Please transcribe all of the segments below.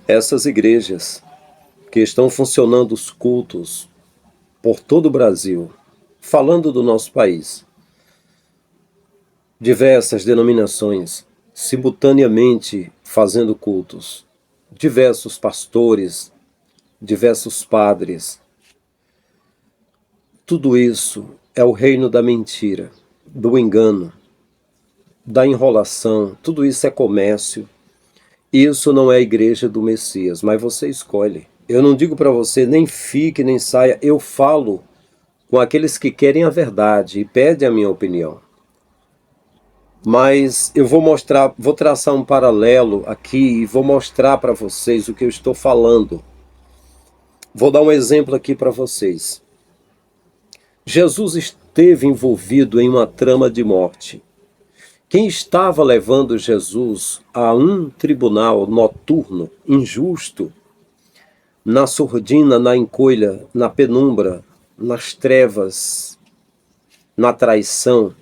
Essas igrejas que estão funcionando os cultos por todo o Brasil, falando do nosso país, diversas denominações simultaneamente fazendo cultos, diversos pastores, diversos padres, tudo isso é o reino da mentira, do engano, da enrolação, tudo isso é comércio. Isso não é a igreja do Messias, mas você escolhe. Eu não digo para você nem fique, nem saia, eu falo com aqueles que querem a verdade e pedem a minha opinião. Mas eu vou mostrar, vou traçar um paralelo aqui e vou mostrar para vocês o que eu estou falando. Vou dar um exemplo aqui para vocês. Jesus esteve envolvido em uma trama de morte. Quem estava levando Jesus a um tribunal noturno, injusto, na surdina, na encolha, na penumbra, nas trevas, na traição,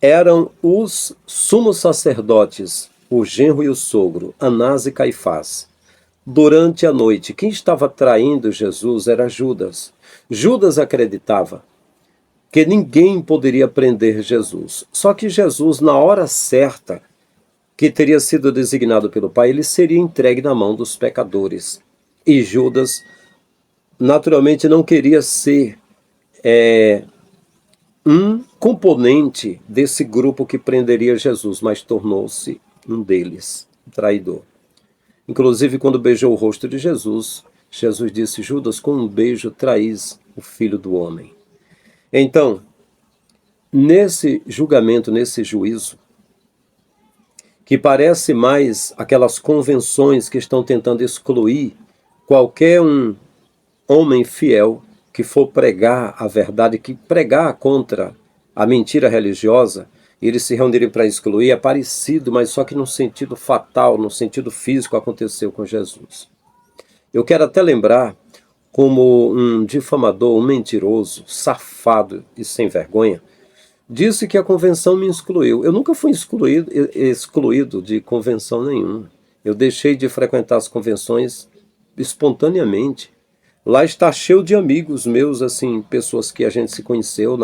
eram os sumos sacerdotes, o genro e o sogro, Anás e Caifás. Durante a noite, quem estava traindo Jesus era Judas. Judas acreditava que ninguém poderia prender Jesus. Só que Jesus, na hora certa, que teria sido designado pelo Pai, ele seria entregue na mão dos pecadores. E Judas, naturalmente, não queria ser um componente desse grupo que prenderia Jesus, mas tornou-se um deles, um traidor. Inclusive, quando beijou o rosto de Jesus, Jesus disse: Judas, com um beijo traís o Filho do Homem. Então, nesse julgamento, nesse juízo, que parece mais aquelas convenções que estão tentando excluir qualquer um homem fiel que for pregar a verdade, que pregar contra a mentira religiosa, eles se reunirem para excluir, é parecido, mas só que no sentido fatal, no sentido físico, aconteceu com Jesus. Eu quero até lembrar como um difamador, um mentiroso, safado e sem vergonha, disse que a convenção me excluiu. Eu nunca fui excluído de convenção nenhuma. Eu deixei de frequentar as convenções espontaneamente. Lá está cheio de amigos meus, assim, pessoas que a gente se conheceu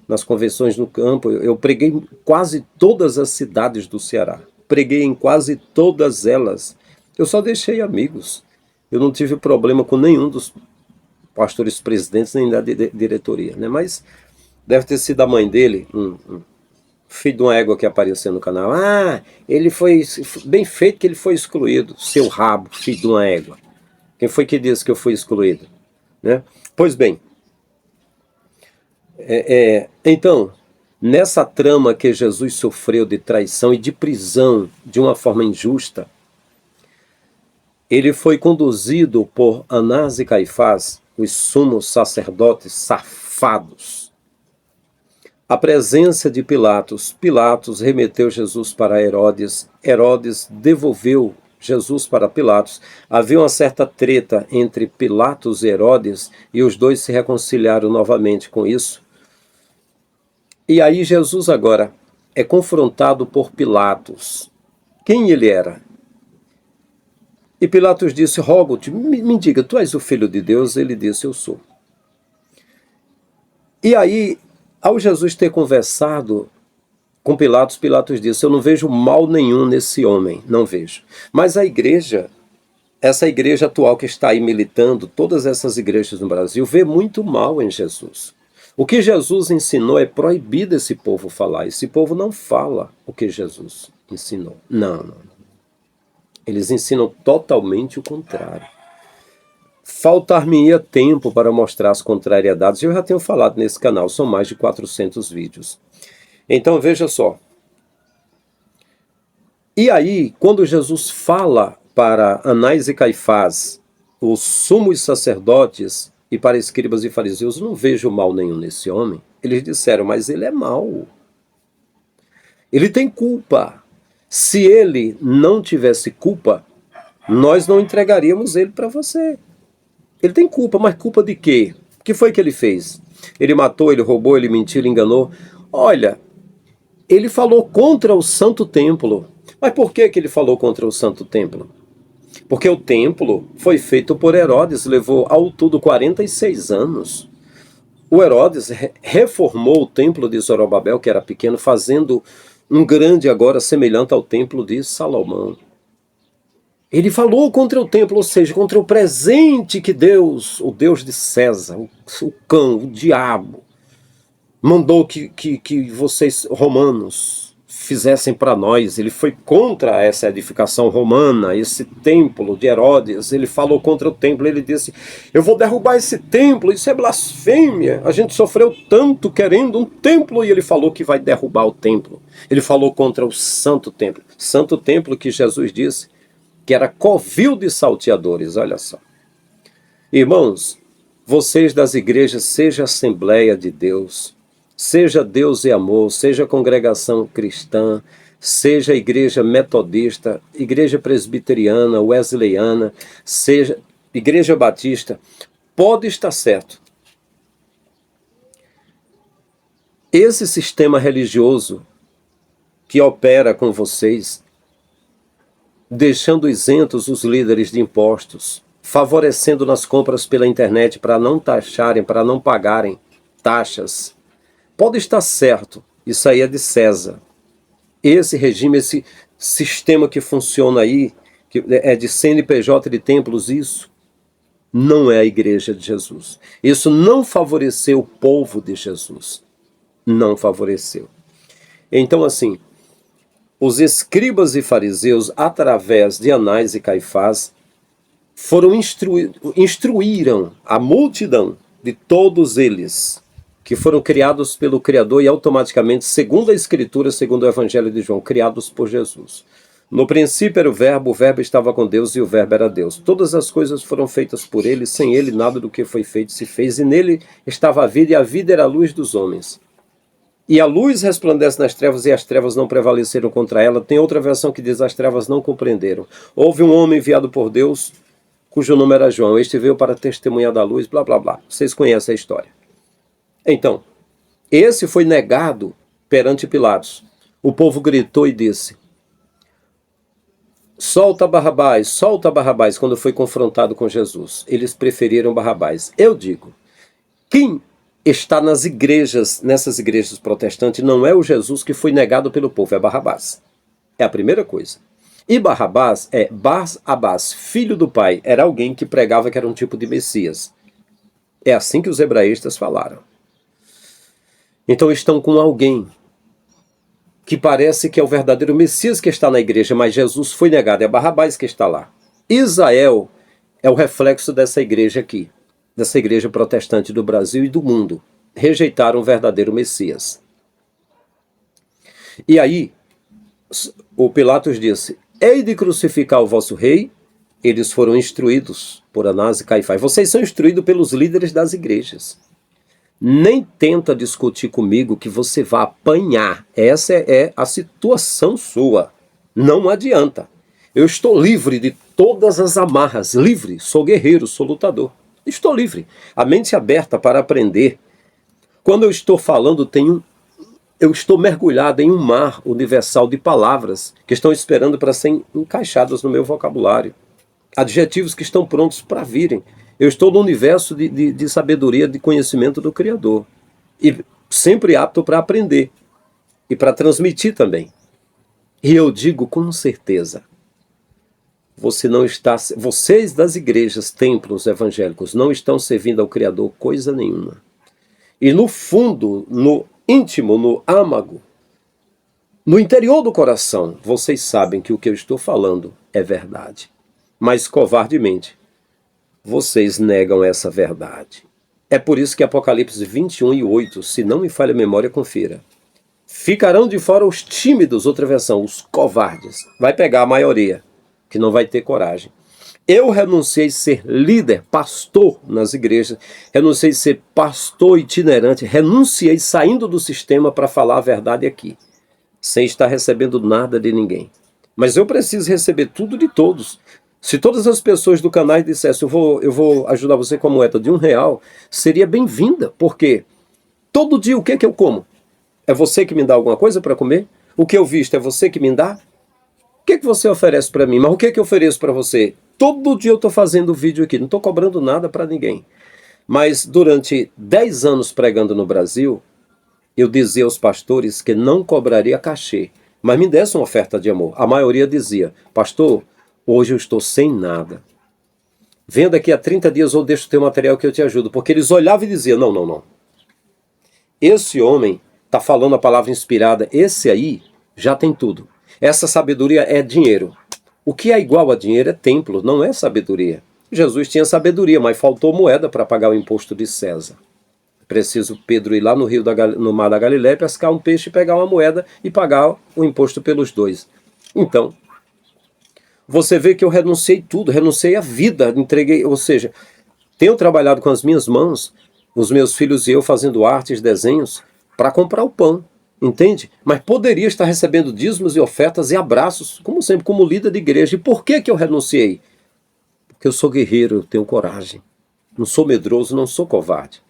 nas convenções no campo. Eu preguei em quase todas as cidades do Ceará. Preguei em quase todas elas. Eu só deixei amigos. Eu não tive problema com nenhum dos pastores presidentes, nem da diretoria, né? Mas deve ter sido a mãe dele, um filho de uma égua que apareceu no canal. Ah, ele foi, bem feito que ele foi excluído. Seu rabo, filho de uma égua. Quem foi que disse que eu fui excluído? Né? Pois bem, então, nessa trama que Jesus sofreu de traição e de prisão de uma forma injusta, ele foi conduzido por Anás e Caifás, os sumos sacerdotes safados, à presença de Pilatos. Pilatos remeteu Jesus para Herodes. Herodes devolveu Jesus para Pilatos. Havia uma certa treta entre Pilatos e Herodes e os dois se reconciliaram novamente com isso. E aí Jesus agora é confrontado por Pilatos. Quem ele era? E Pilatos disse: rogo-te, me diga, tu és o Filho de Deus? Ele disse: eu sou. E aí, ao Jesus ter conversado com Pilatos, Pilatos disse: eu não vejo mal nenhum nesse homem, não vejo. Mas a igreja, essa igreja atual que está aí militando, todas essas igrejas no Brasil, vê muito mal em Jesus. O que Jesus ensinou é proibido esse povo falar. Esse povo não fala o que Jesus ensinou. Não. Eles ensinam totalmente o contrário. Faltar-me-ia tempo para mostrar as contrariedades. Eu já tenho falado nesse canal, são mais de 400 vídeos. Então veja só. E aí, quando Jesus fala para Anás e Caifás, os sumos sacerdotes, e para escribas e fariseus, não vejo mal nenhum nesse homem. Eles disseram: mas ele é mau. Ele tem culpa. Se ele não tivesse culpa, nós não entregaríamos ele para você. Ele tem culpa, mas culpa de quê? O que foi que ele fez? Ele matou, ele roubou, ele mentiu, ele enganou. Olha, ele falou contra o santo templo. Mas por que ele falou contra o santo templo? Porque o templo foi feito por Herodes, levou ao todo 46 anos. O Herodes reformou o templo de Zorobabel, que era pequeno, fazendo um grande agora semelhante ao templo de Salomão. Ele falou contra o templo, ou seja, contra o presente que Deus, o Deus de César, o cão, o diabo, mandou que vocês, romanos, fizessem para nós. Ele foi contra essa edificação romana, esse templo de Herodes. Ele falou contra o templo, ele disse: eu vou derrubar esse templo, isso é blasfêmia, a gente sofreu tanto querendo um templo. E ele falou que vai derrubar o templo. Ele falou contra o santo templo que Jesus disse que era covil de salteadores. Olha só, irmãos, vocês das igrejas, seja Assembleia de Deus, seja Deus e Amor, seja Congregação Cristã, seja Igreja Metodista, Igreja Presbiteriana, Wesleyana, seja Igreja Batista, pode estar certo. Esse sistema religioso que opera com vocês, deixando isentos os líderes de impostos, favorecendo nas compras pela internet para não taxarem, para não pagarem taxas, pode estar certo, isso aí é de César. Esse regime, esse sistema que funciona aí, que é de CNPJ de templos, isso não é a igreja de Jesus. Isso não favoreceu o povo de Jesus. Não favoreceu. Então, assim, os escribas e fariseus, através de Anás e Caifás, instruíram a multidão de todos eles, que foram criados pelo Criador e automaticamente, segundo a Escritura, segundo o Evangelho de João, criados por Jesus. No princípio era o Verbo estava com Deus e o Verbo era Deus. Todas as coisas foram feitas por ele, sem ele nada do que foi feito se fez, e nele estava a vida, e a vida era a luz dos homens. E a luz resplandece nas trevas, e as trevas não prevaleceram contra ela. Tem outra versão que diz: as trevas não compreenderam. Houve um homem enviado por Deus, cujo nome era João. Este veio para testemunhar da luz, blá, blá, blá. Vocês conhecem a história. Então, esse foi negado perante Pilatos. O povo gritou e disse: solta Barrabás, quando foi confrontado com Jesus. Eles preferiram Barrabás. Eu digo, quem está nas igrejas, nessas igrejas protestantes, não é o Jesus que foi negado pelo povo, é Barrabás. É a primeira coisa. E Barrabás é Bar-Abás, filho do pai. Era alguém que pregava que era um tipo de Messias. É assim que os hebraístas falaram. Então estão com alguém que parece que é o verdadeiro Messias que está na igreja, mas Jesus foi negado. É Barrabás que está lá. Israel é o reflexo dessa igreja aqui, dessa igreja protestante do Brasil e do mundo. Rejeitaram o verdadeiro Messias. E aí, o Pilatos disse: hei de crucificar o vosso rei. Eles foram instruídos por Anás e Caifás. Vocês são instruídos pelos líderes das igrejas. Nem tenta discutir comigo que você vai apanhar. Essa é a situação sua. Não adianta. Eu estou livre de todas as amarras. Livre. Sou guerreiro, sou lutador. Estou livre. A mente aberta para aprender. Quando eu estou falando, eu estou mergulhado em um mar universal de palavras que estão esperando para serem encaixadas no meu vocabulário. Adjetivos que estão prontos para virem. Eu estou no universo de sabedoria, de conhecimento do Criador. E sempre apto para aprender. E para transmitir também. E eu digo com certeza, vocês das igrejas, templos evangélicos, não estão servindo ao Criador coisa nenhuma. E no fundo, no íntimo, no âmago, no interior do coração, vocês sabem que o que eu estou falando é verdade. Mas covardemente, vocês negam essa verdade. É por isso que Apocalipse 21:8, se não me falha a memória, confira. Ficarão de fora os tímidos, outra versão, os covardes. Vai pegar a maioria, que não vai ter coragem. Eu renunciei a ser líder, pastor nas igrejas, renunciei a ser pastor itinerante, renunciei saindo do sistema para falar a verdade aqui, sem estar recebendo nada de ninguém. Mas eu preciso receber tudo de todos. Se todas as pessoas do canal dissessem: eu vou ajudar você com a moeda de R$1, seria bem-vinda, porque todo dia o que é que eu como? É você que me dá alguma coisa para comer? O que eu visto é você que me dá? O que é que você oferece para mim? Mas o que é que eu ofereço para você? Todo dia eu estou fazendo vídeo aqui, não estou cobrando nada para ninguém. Mas durante 10 anos pregando no Brasil, eu dizia aos pastores que não cobraria cachê, mas me desse uma oferta de amor. A maioria dizia: pastor, hoje eu estou sem nada. Venha daqui a 30 dias ou deixa o teu material que eu te ajudo. Porque eles olhavam e diziam: não, não, não. Esse homem está falando a palavra inspirada, esse aí já tem tudo. Essa sabedoria é dinheiro. O que é igual a dinheiro é templo, não é sabedoria. Jesus tinha sabedoria, mas faltou moeda para pagar o imposto de César. Preciso Pedro ir lá no mar da Galileia, pescar um peixe, pegar uma moeda e pagar o imposto pelos dois. Então, você vê que eu renunciei tudo, renunciei à vida, entreguei, ou seja, tenho trabalhado com as minhas mãos, os meus filhos e eu fazendo artes, desenhos, para comprar o pão, entende? Mas poderia estar recebendo dízimos e ofertas e abraços, como sempre, como líder de igreja. E por que eu renunciei? Porque eu sou guerreiro, eu tenho coragem. Não sou medroso, não sou covarde.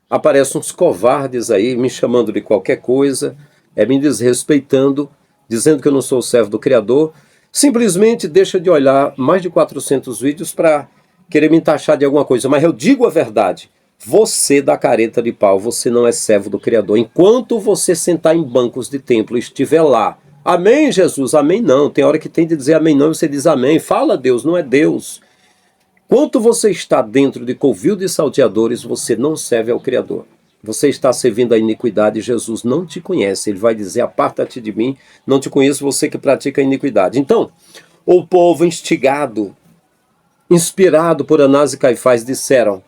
Aparecem uns covardes aí, me chamando de qualquer coisa, me desrespeitando, dizendo que eu não sou o servo do Criador. Simplesmente deixa de olhar mais de 400 vídeos para querer me taxar de alguma coisa. Mas eu digo a verdade. Você dá careta de pau, você não é servo do Criador. Enquanto você sentar em bancos de templo e estiver lá, amém, Jesus, amém não. Tem hora que tem de dizer amém não, você diz amém. Fala Deus, não é Deus. Enquanto você está dentro de covil de salteadores, você não serve ao Criador. Você está servindo a iniquidade, Jesus não te conhece. Ele vai dizer: aparta-te de mim, não te conheço, você que pratica a iniquidade. Então, o povo instigado, inspirado por Anás e Caifás, disseram: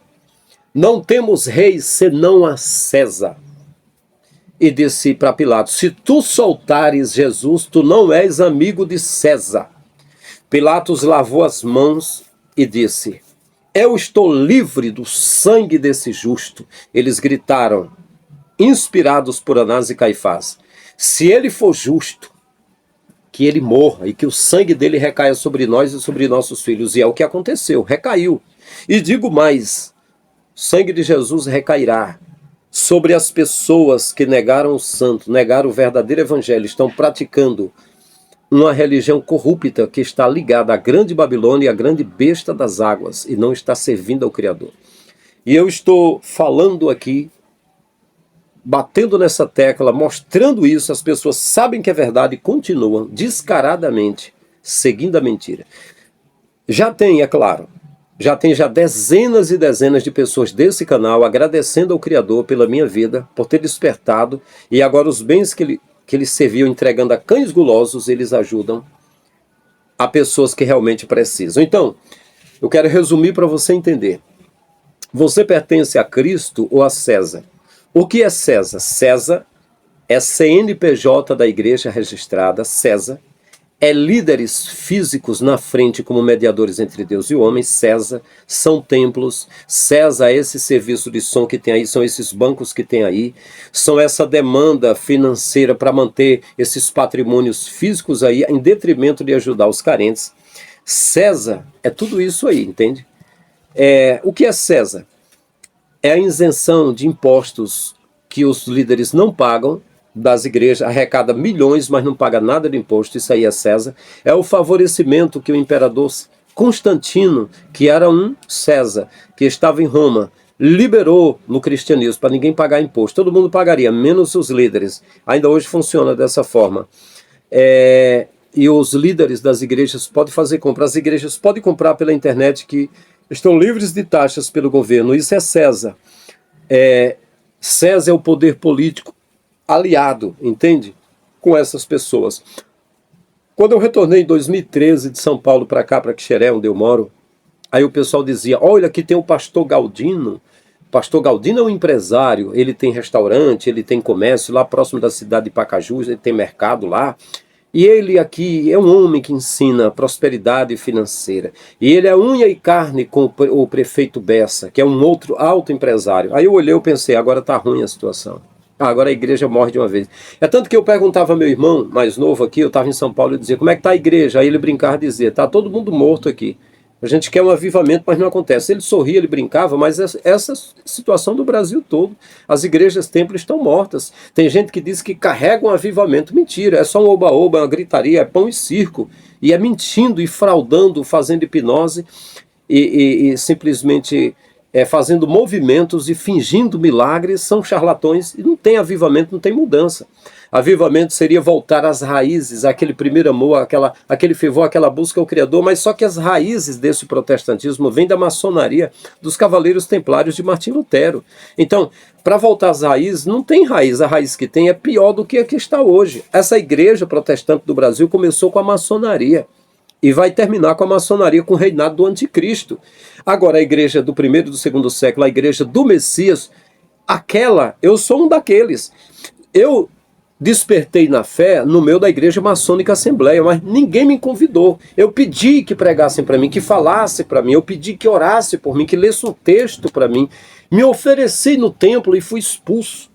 não temos rei senão a César. E disse para Pilatos: se tu soltares Jesus, tu não és amigo de César. Pilatos lavou as mãos e disse: eu estou livre do sangue desse justo. Eles gritaram, inspirados por Anás e Caifás: se ele for justo, que ele morra e que o sangue dele recaia sobre nós e sobre nossos filhos. E é o que aconteceu, recaiu. E digo mais, o sangue de Jesus recairá sobre as pessoas que negaram o santo, negaram o verdadeiro evangelho, estão praticando uma religião corrupta que está ligada à grande Babilônia e à grande besta das águas e não está servindo ao Criador. E eu estou falando aqui, batendo nessa tecla, mostrando isso, as pessoas sabem que é verdade e continuam descaradamente seguindo a mentira. Já tem, é claro, já dezenas e dezenas de pessoas desse canal agradecendo ao Criador pela minha vida, por ter despertado, e agora os bens que eles serviam entregando a cães gulosos, eles ajudam a pessoas que realmente precisam. Então, eu quero resumir para você entender. Você pertence a Cristo ou a César? O que é César? César é CNPJ da igreja registrada, César. É líderes físicos na frente como mediadores entre Deus e o homem, César. São templos, César é esse serviço de som que tem aí, são esses bancos que tem aí, são essa demanda financeira para manter esses patrimônios físicos aí, em detrimento de ajudar os carentes. César é tudo isso aí, entende? O que é César? É a isenção de impostos que os líderes não pagam, das igrejas, arrecada milhões, mas não paga nada de imposto, isso aí é César. É o favorecimento que o imperador Constantino, que era um César, que estava em Roma, liberou no cristianismo, para ninguém pagar imposto. Todo mundo pagaria, menos os líderes. Ainda hoje funciona dessa forma. E os líderes das igrejas podem fazer compra. As igrejas podem comprar pela internet, que estão livres de taxas pelo governo. Isso é César. César é o poder político aliado, entende? Com essas pessoas. Quando eu retornei em 2013 de São Paulo para cá, para Quixeré, onde eu moro, aí o pessoal dizia: olha, aqui tem o pastor Galdino. O pastor Galdino é um empresário, ele tem restaurante, ele tem comércio lá próximo da cidade de Pacajus, ele tem mercado lá. E ele aqui é um homem que ensina prosperidade financeira. E ele é unha e carne com o prefeito Bessa, que é um outro alto empresário. Aí eu olhei e pensei: agora está ruim a situação. Agora a igreja morre de uma vez. É tanto que eu perguntava ao meu irmão mais novo aqui, eu estava em São Paulo, e dizia: como é que está a igreja? Aí ele brincava e dizia: está todo mundo morto aqui. A gente quer um avivamento, mas não acontece. Ele sorria, ele brincava, mas essa situação do Brasil todo. As igrejas, templos estão mortas. Tem gente que diz que carrega um avivamento. Mentira, é só um oba-oba, uma gritaria, é pão e circo. E é mentindo e fraudando, fazendo hipnose e simplesmente fazendo movimentos e fingindo milagres. São charlatões e não tem avivamento, não tem mudança. Avivamento seria voltar às raízes, aquele primeiro amor, aquele fervor, aquela busca ao Criador, mas só que as raízes desse protestantismo vêm da maçonaria, dos cavaleiros templários de Martim Lutero. Então, para voltar às raízes, não tem raiz, a raiz que tem é pior do que a que está hoje. Essa igreja protestante do Brasil começou com a maçonaria e vai terminar com a maçonaria, com o reinado do anticristo. Agora, a igreja do primeiro e do segundo século, a igreja do Messias, eu sou um daqueles. Eu despertei na fé no meio da Igreja Maçônica Assembleia, mas ninguém me convidou. Eu pedi que pregassem para mim, que falassem para mim, eu pedi que orasse por mim, que lesse um texto para mim. Me ofereci no templo e fui expulso.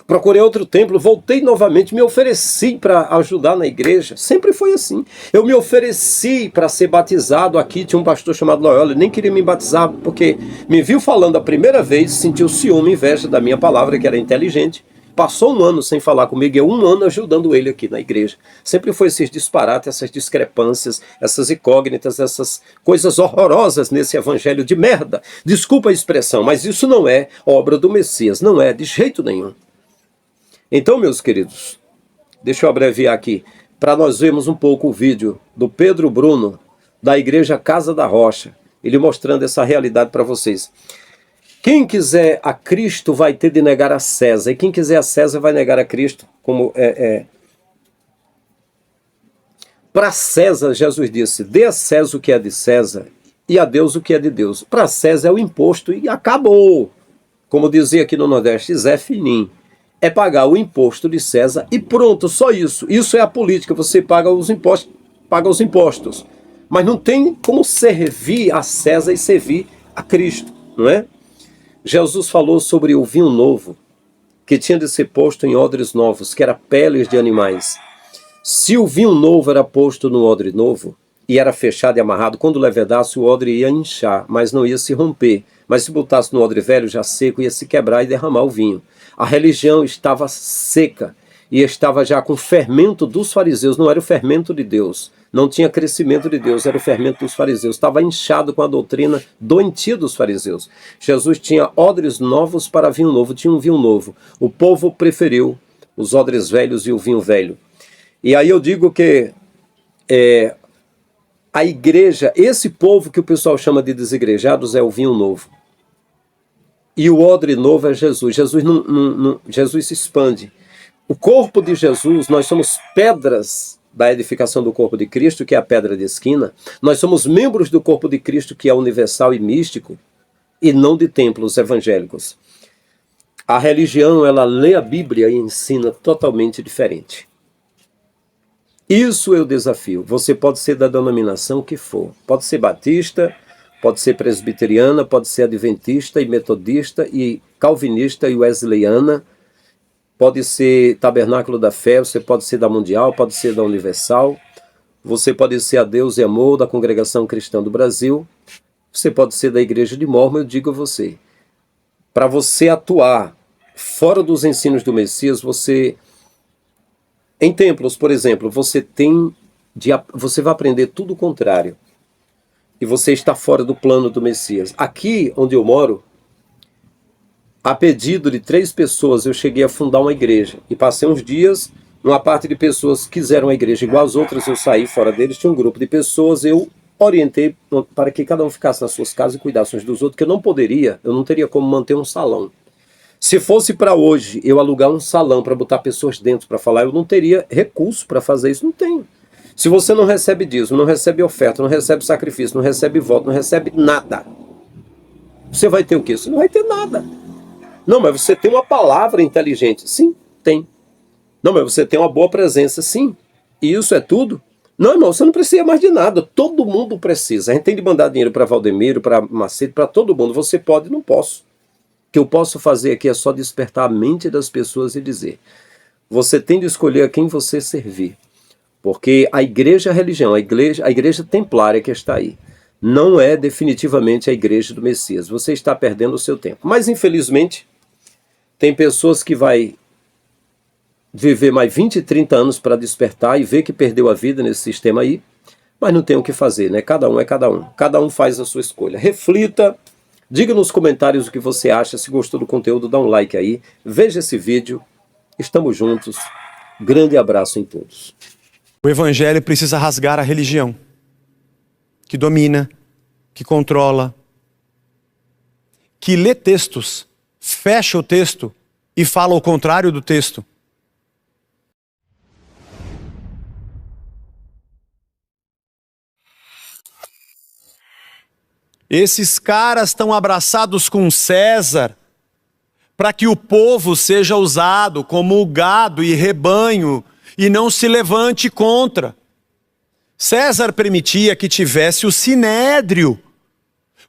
Procurei outro templo, voltei novamente, me ofereci para ajudar na igreja. Sempre foi assim. Eu me ofereci para ser batizado aqui. Tinha um pastor chamado Loyola, ele nem queria me batizar, porque me viu falando a primeira vez, sentiu ciúme, inveja da minha palavra, que era inteligente. Passou um ano sem falar comigo, e eu um ano ajudando ele aqui na igreja. Sempre foi esses disparates, essas discrepâncias, essas incógnitas, essas coisas horrorosas nesse evangelho de merda. Desculpa a expressão, mas isso não é obra do Messias, não é de jeito nenhum. Então, meus queridos, deixa eu abreviar aqui, para nós vermos um pouco o vídeo do Pedro Bruno, da igreja Casa da Rocha, ele mostrando essa realidade para vocês. Quem quiser a Cristo vai ter de negar a César, e quem quiser a César vai negar a Cristo. Para César, Jesus disse, dê a César o que é de César, e a Deus o que é de Deus. Para César é o imposto, e acabou. Como dizia aqui no Nordeste, Zé Finim. É pagar o imposto de César, e pronto, só isso. Isso é a política, você paga os impostos. Mas não tem como servir a César e servir a Cristo, não é? Jesus falou sobre o vinho novo, que tinha de ser posto em odres novos, que era peles de animais. Se o vinho novo era posto no odre novo, e era fechado e amarrado, quando levedasse o odre ia inchar, mas não ia se romper. Mas se botasse no odre velho, já seco, ia se quebrar e derramar o vinho. A religião estava seca, e estava já com o fermento dos fariseus, não era o fermento de Deus. Não tinha crescimento de Deus, era o fermento dos fariseus. Estava inchado com a doutrina doentia dos fariseus. Jesus tinha odres novos para vinho novo, tinha um vinho novo. O povo preferiu os odres velhos e o vinho velho. E aí eu digo que a igreja, esse povo que o pessoal chama de desigrejados é o vinho novo. E o odre novo é Jesus. Jesus se expande. O corpo de Jesus, nós somos pedras da edificação do corpo de Cristo, que é a pedra de esquina. Nós somos membros do corpo de Cristo, que é universal e místico, e não de templos evangélicos. A religião, ela lê a Bíblia e ensina totalmente diferente. Isso é o desafio. Você pode ser da denominação que for. Pode ser batista, pode ser presbiteriana, pode ser adventista e metodista e calvinista e wesleyana. Pode ser Tabernáculo da Fé, você pode ser da Mundial, pode ser da Universal, você pode ser a Deus e Amor da Congregação Cristã do Brasil, você pode ser da Igreja de Mórmon, eu digo a você. Para você atuar fora dos ensinos do Messias, em templos, por exemplo, você vai aprender tudo o contrário. E você está fora do plano do Messias. Aqui, onde eu moro, a pedido de 3 pessoas, eu cheguei a fundar uma igreja. E passei uns dias, uma parte de pessoas quiseram a igreja igual as outras, eu saí fora deles, tinha um grupo de pessoas, eu orientei para que cada um ficasse nas suas casas e cuidasse uns dos outros, que eu não teria como manter um salão. Se fosse para hoje, eu alugar um salão para botar pessoas dentro para falar, eu não teria recurso para fazer isso, não tenho. Se você não recebe dízimo, não recebe oferta, não recebe sacrifício, não recebe voto, não recebe nada, você vai ter o quê? Você não vai ter nada. Não, mas você tem uma palavra inteligente. Sim, tem. Não, mas você tem uma boa presença. Sim. E isso é tudo? Não, irmão, você não precisa mais de nada. Todo mundo precisa. A gente tem de mandar dinheiro para Valdemiro, para Macedo, para todo mundo. Você pode, não posso. O que eu posso fazer aqui é só despertar a mente das pessoas e dizer: você tem de escolher a quem você servir. Porque a igreja é a religião, a igreja templária que está aí. não é definitivamente a igreja do Messias. Você está perdendo o seu tempo. Mas, infelizmente, tem pessoas que vai viver mais 20, 30 anos para despertar e ver que perdeu a vida nesse sistema aí, mas não tem o que fazer, né? Cada um é cada um. Cada um faz a sua escolha. Reflita, diga nos comentários o que você acha. Se gostou do conteúdo, dá um like aí. Veja esse vídeo. Estamos juntos. Grande abraço em todos. O evangelho precisa rasgar a religião, que domina, que controla, que lê textos, fecha o texto e fala o contrário do texto. Esses caras estão abraçados com César para que o povo seja usado como gado e rebanho e não se levante contra. César permitia que tivesse o sinédrio.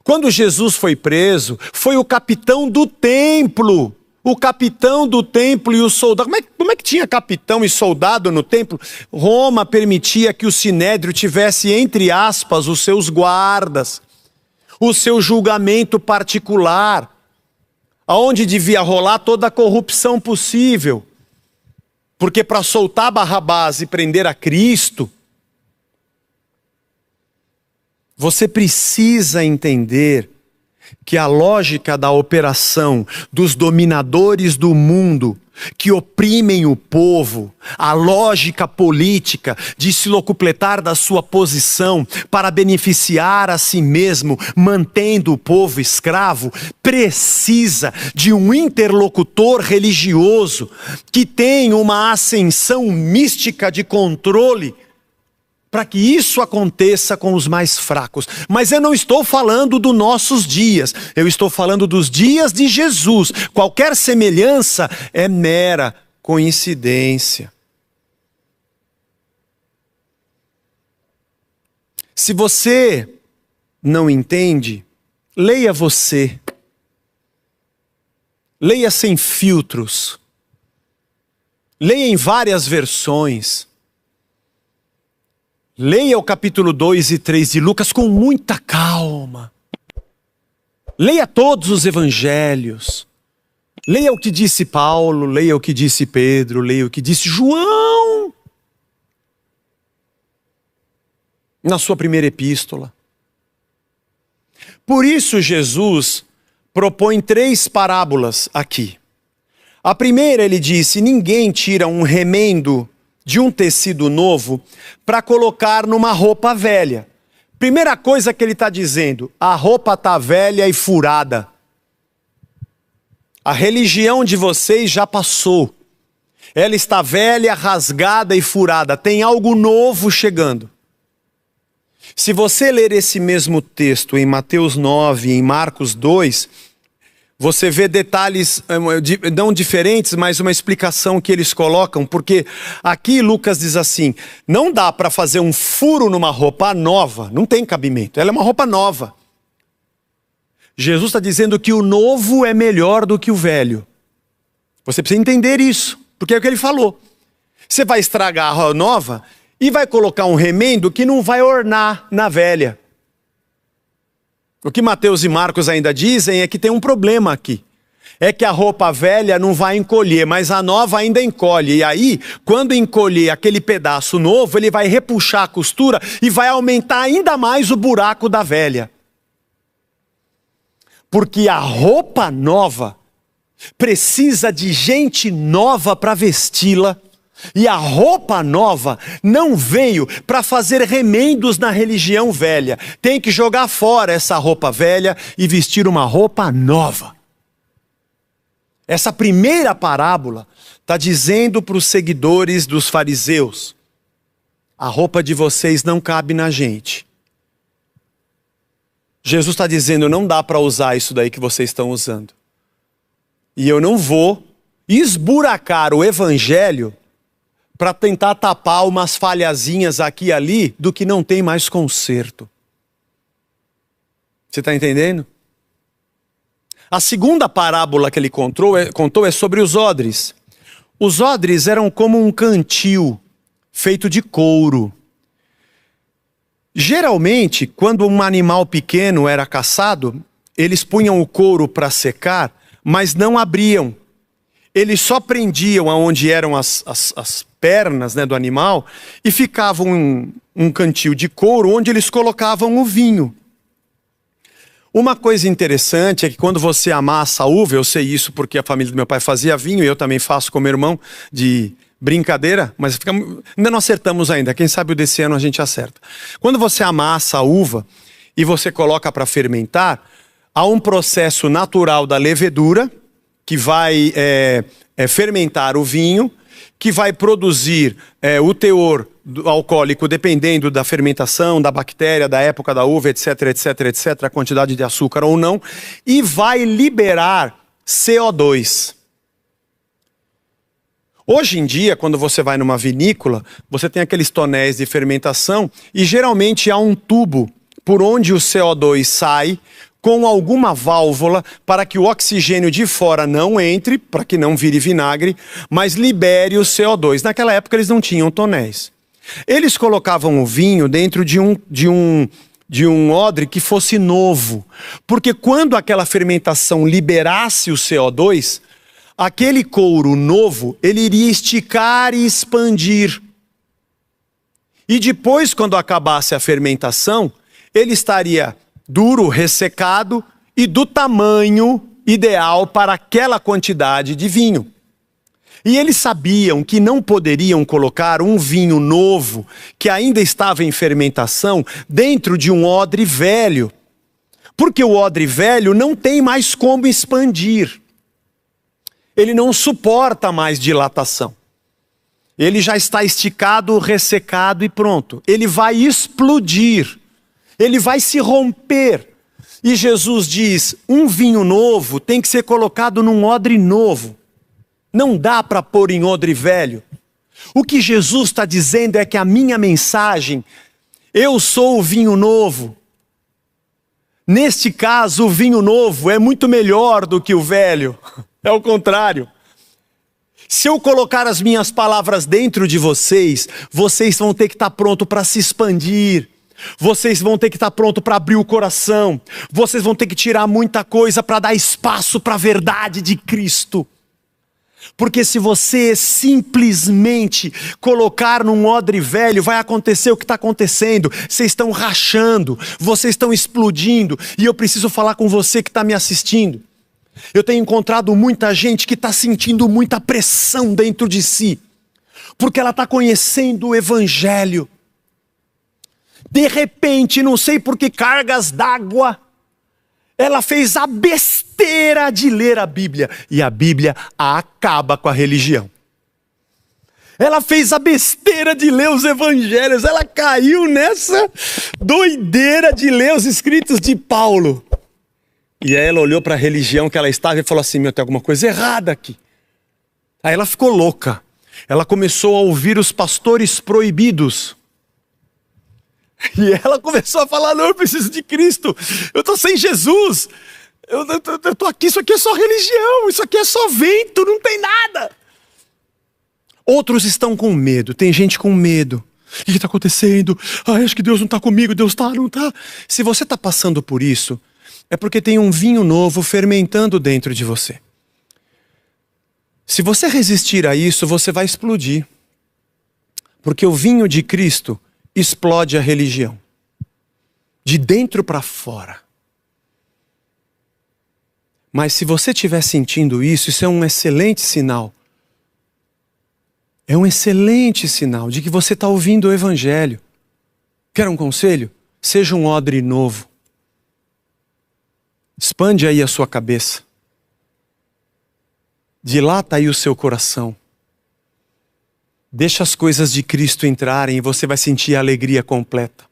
Quando Jesus foi preso, foi o capitão do templo. O capitão do templo e o soldado. Como é que tinha capitão e soldado no templo? Roma permitia que o sinédrio tivesse, entre aspas, os seus guardas, o seu julgamento particular, aonde devia rolar toda a corrupção possível. Porque para soltar Barrabás e prender a Cristo, você precisa entender que a lógica da operação dos dominadores do mundo que oprimem o povo, a lógica política de se locupletar da sua posição para beneficiar a si mesmo, mantendo o povo escravo, precisa de um interlocutor religioso que tem uma ascensão mística de controle para que isso aconteça com os mais fracos. Mas eu não estou falando dos nossos dias, eu estou falando dos dias de Jesus. Qualquer semelhança é mera coincidência. Se você não entende, leia você. Leia sem filtros. Leia em várias versões. Leia o capítulo 2 e 3 de Lucas com muita calma. Leia todos os evangelhos. Leia o que disse Paulo, leia o que disse Pedro, leia o que disse João na sua primeira epístola. Por isso Jesus propõe 3 parábolas aqui. A primeira ele disse: ninguém tira um remendo de um tecido novo para colocar numa roupa velha. Primeira coisa que ele está dizendo: a roupa está velha e furada. A religião de vocês já passou. Ela está velha, rasgada e furada. Tem algo novo chegando. Se você ler esse mesmo texto em Mateus 9 e em Marcos 2, você vê detalhes não diferentes, mas uma explicação que eles colocam, porque aqui Lucas diz assim: não dá para fazer um furo numa roupa nova, não tem cabimento, ela é uma roupa nova. Jesus está dizendo que o novo é melhor do que o velho. Você precisa entender isso, porque é o que ele falou. Você vai estragar a nova e vai colocar um remendo que não vai ornar na velha. O que Mateus e Marcos ainda dizem é que tem um problema aqui. É que a roupa velha não vai encolher, mas a nova ainda encolhe. E aí, quando encolher aquele pedaço novo, ele vai repuxar a costura e vai aumentar ainda mais o buraco da velha. Porque a roupa nova precisa de gente nova para vesti-la. E a roupa nova não veio para fazer remendos na religião velha. Tem que jogar fora essa roupa velha e vestir uma roupa nova. Essa primeira parábola está dizendo para os seguidores dos fariseus: a roupa de vocês não cabe na gente. Jesus está dizendo: não dá para usar isso daí que vocês estão usando. E eu não vou esburacar o evangelho para tentar tapar umas falhazinhas aqui e ali do que não tem mais conserto. Você está entendendo? A segunda parábola que ele contou é sobre os odres. Os odres eram como um cantil feito de couro. Geralmente, quando um animal pequeno era caçado, eles punham o couro para secar, mas não abriam. Eles só prendiam aonde eram as pernas, né, do animal e ficavam um cantil de couro onde eles colocavam o vinho. Uma coisa interessante é que quando você amassa a uva, eu sei isso porque a família do meu pai fazia vinho e eu também faço com meu irmão de brincadeira, mas ainda não acertamos ainda. Quem sabe o desse ano a gente acerta. Quando você amassa a uva e você coloca para fermentar, há um processo natural da levedura que vai fermentar o vinho, que vai produzir o teor alcoólico dependendo da fermentação, da bactéria, da época da uva, etc, etc, etc, a quantidade de açúcar ou não, e vai liberar CO2. Hoje em dia, quando você vai numa vinícola, você tem aqueles tonéis de fermentação e geralmente há um tubo por onde o CO2 sai com alguma válvula para que o oxigênio de fora não entre, para que não vire vinagre, mas libere o CO2. Naquela época eles não tinham tonéis. Eles colocavam o vinho dentro de um odre que fosse novo, porque quando aquela fermentação liberasse o CO2, aquele couro novo, ele iria esticar e expandir. E depois, quando acabasse a fermentação, ele estaria duro, ressecado e do tamanho ideal para aquela quantidade de vinho. E eles sabiam que não poderiam colocar um vinho novo, que ainda estava em fermentação, dentro de um odre velho. Porque o odre velho não tem mais como expandir. Ele não suporta mais dilatação. Ele já está esticado, ressecado e pronto. Ele vai explodir. Ele vai se romper. E Jesus diz, um vinho novo tem que ser colocado num odre novo. Não dá para pôr em odre velho. O que Jesus está dizendo é que a minha mensagem, eu sou o vinho novo. Neste caso, o vinho novo é muito melhor do que o velho. É o contrário. Se eu colocar as minhas palavras dentro de vocês, vocês vão ter que estar prontos para se expandir. Vocês vão ter que estar prontos para abrir o coração. Vocês vão ter que tirar muita coisa para dar espaço para a verdade de Cristo. Porque se você simplesmente colocar num odre velho, vai acontecer o que está acontecendo. Vocês estão rachando, vocês estão explodindo. E eu preciso falar com você que está me assistindo. Eu tenho encontrado muita gente que está sentindo muita pressão dentro de si. Porque ela está conhecendo o Evangelho. De repente, não sei por que cargas d'água, ela fez a besteira de ler a Bíblia. E a Bíblia acaba com a religião. Ela fez a besteira de ler os evangelhos. Ela caiu nessa doideira de ler os escritos de Paulo. E aí ela olhou para a religião que ela estava e falou assim, meu, tem alguma coisa errada aqui. Aí ela ficou louca. Ela começou a ouvir os pastores proibidos. E ela começou a falar, não, eu preciso de Cristo, eu estou sem Jesus, eu estou aqui, isso aqui é só religião, isso aqui é só vento, não tem nada. Outros estão com medo, tem gente com medo. O que está acontecendo? Ai, acho que Deus não está comigo, Deus está, não está. Se você está passando por isso, é porque tem um vinho novo fermentando dentro de você. Se você resistir a isso, você vai explodir. Porque o vinho de Cristo explode a religião. De dentro para fora. Mas se você estiver sentindo isso, isso é um excelente sinal. É um excelente sinal de que você está ouvindo o Evangelho. Quer um conselho? Seja um odre novo. Expande aí a sua cabeça. Dilata aí o seu coração. Deixa as coisas de Cristo entrarem e você vai sentir a alegria completa.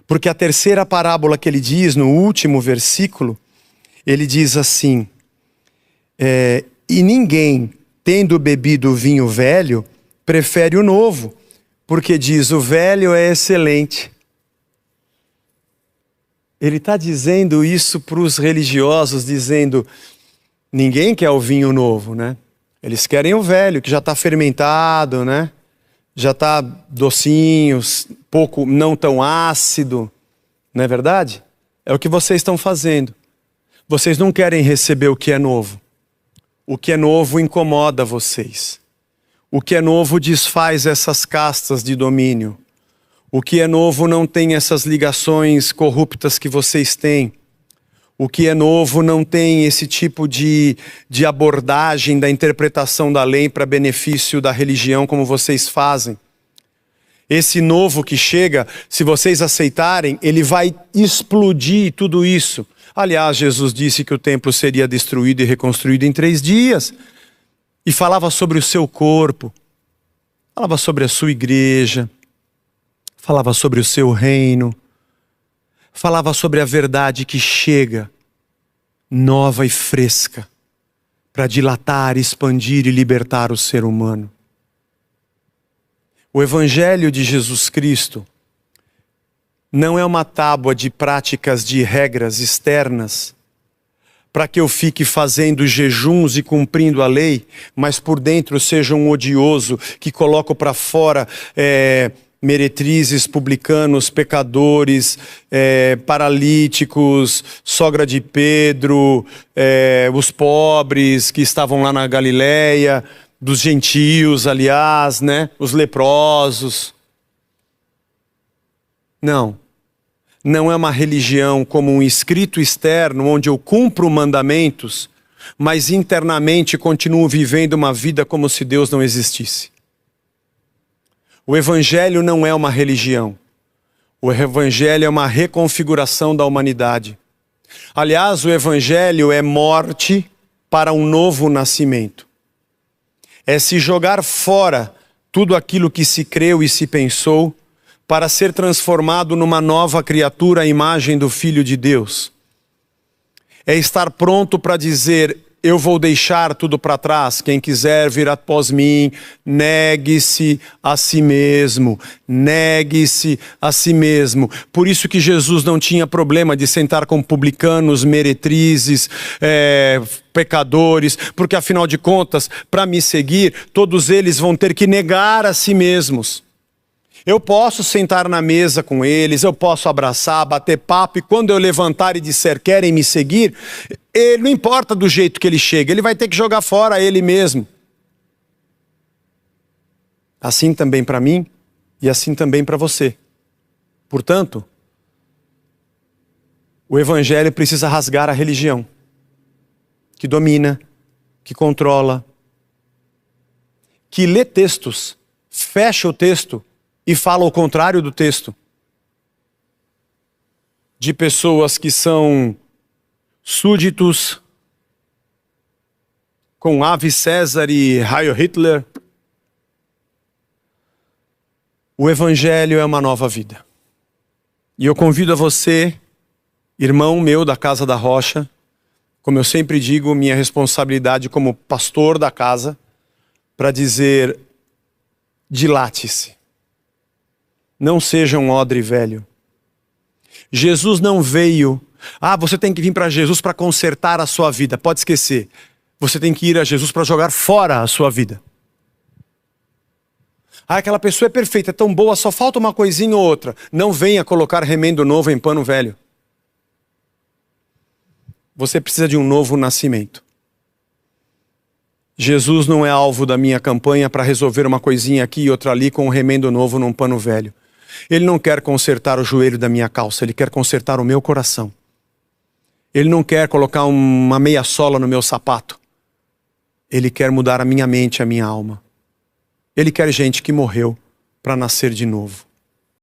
Porque a terceira parábola que ele diz, no último versículo, ele diz assim, e ninguém, tendo bebido o vinho velho, prefere o novo, porque diz, o velho é excelente. Ele está dizendo isso para os religiosos, dizendo, ninguém quer o vinho novo, né? Eles querem o velho, que já está fermentado, né? já está docinho, pouco, não tão ácido, não é verdade? É o que vocês estão fazendo. Vocês não querem receber o que é novo. O que é novo incomoda vocês. O que é novo desfaz essas castas de domínio. O que é novo não tem essas ligações corruptas que vocês têm. O que é novo não tem esse tipo de abordagem da interpretação da lei para benefício da religião como vocês fazem. Esse novo que chega, se vocês aceitarem, ele vai explodir tudo isso. Aliás, Jesus disse que o templo seria destruído e reconstruído em 3 dias. E falava sobre o seu corpo, falava sobre a sua igreja, falava sobre o seu reino, falava sobre a verdade que chega, nova e fresca, para dilatar, expandir e libertar o ser humano. O Evangelho de Jesus Cristo não é uma tábua de práticas, de regras externas, para que eu fique fazendo jejuns e cumprindo a lei, mas por dentro seja um odioso que coloco para fora meretrizes, publicanos, pecadores, paralíticos, sogra de Pedro, os pobres que estavam lá na Galileia, dos gentios, aliás, né? Os leprosos. Não é uma religião como um escrito externo, onde eu cumpro mandamentos, mas internamente continuo vivendo uma vida como se Deus não existisse. O Evangelho não é uma religião. O Evangelho é uma reconfiguração da humanidade. Aliás, o Evangelho é morte para um novo nascimento. É se jogar fora tudo aquilo que se creu e se pensou, para ser transformado numa nova criatura à imagem do Filho de Deus. É estar pronto para dizer, eu vou deixar tudo para trás, quem quiser vir após mim, negue-se a si mesmo, negue-se a si mesmo. Por isso que Jesus não tinha problema de sentar com publicanos, meretrizes, pecadores, porque afinal de contas, para me seguir, todos eles vão ter que negar a si mesmos. Eu posso sentar na mesa com eles, eu posso abraçar, bater papo, e quando eu levantar e disser querem me seguir, não importa do jeito que ele chega, ele vai ter que jogar fora ele mesmo. Assim também para mim e assim também para você. Portanto, o Evangelho precisa rasgar a religião, que domina, que controla, que lê textos, fecha o texto, e fala o contrário do texto. De pessoas que são súditos, com Ave César e Heil Hitler. O Evangelho é uma nova vida. E eu convido a você, irmão meu da Casa da Rocha, como eu sempre digo, minha responsabilidade como pastor da casa, para dizer, dilate-se. Não seja um odre velho. Jesus não veio... você tem que vir para Jesus para consertar a sua vida. Pode esquecer. Você tem que ir a Jesus para jogar fora a sua vida. Aquela pessoa é perfeita, é tão boa, só falta uma coisinha ou outra. Não venha colocar remendo novo em pano velho. Você precisa de um novo nascimento. Jesus não é alvo da minha campanha para resolver uma coisinha aqui e outra ali com um remendo novo num pano velho. Ele não quer consertar o joelho da minha calça, ele quer consertar o meu coração. Ele não quer colocar uma meia sola no meu sapato. Ele quer mudar a minha mente, a minha alma. Ele quer gente que morreu para nascer de novo.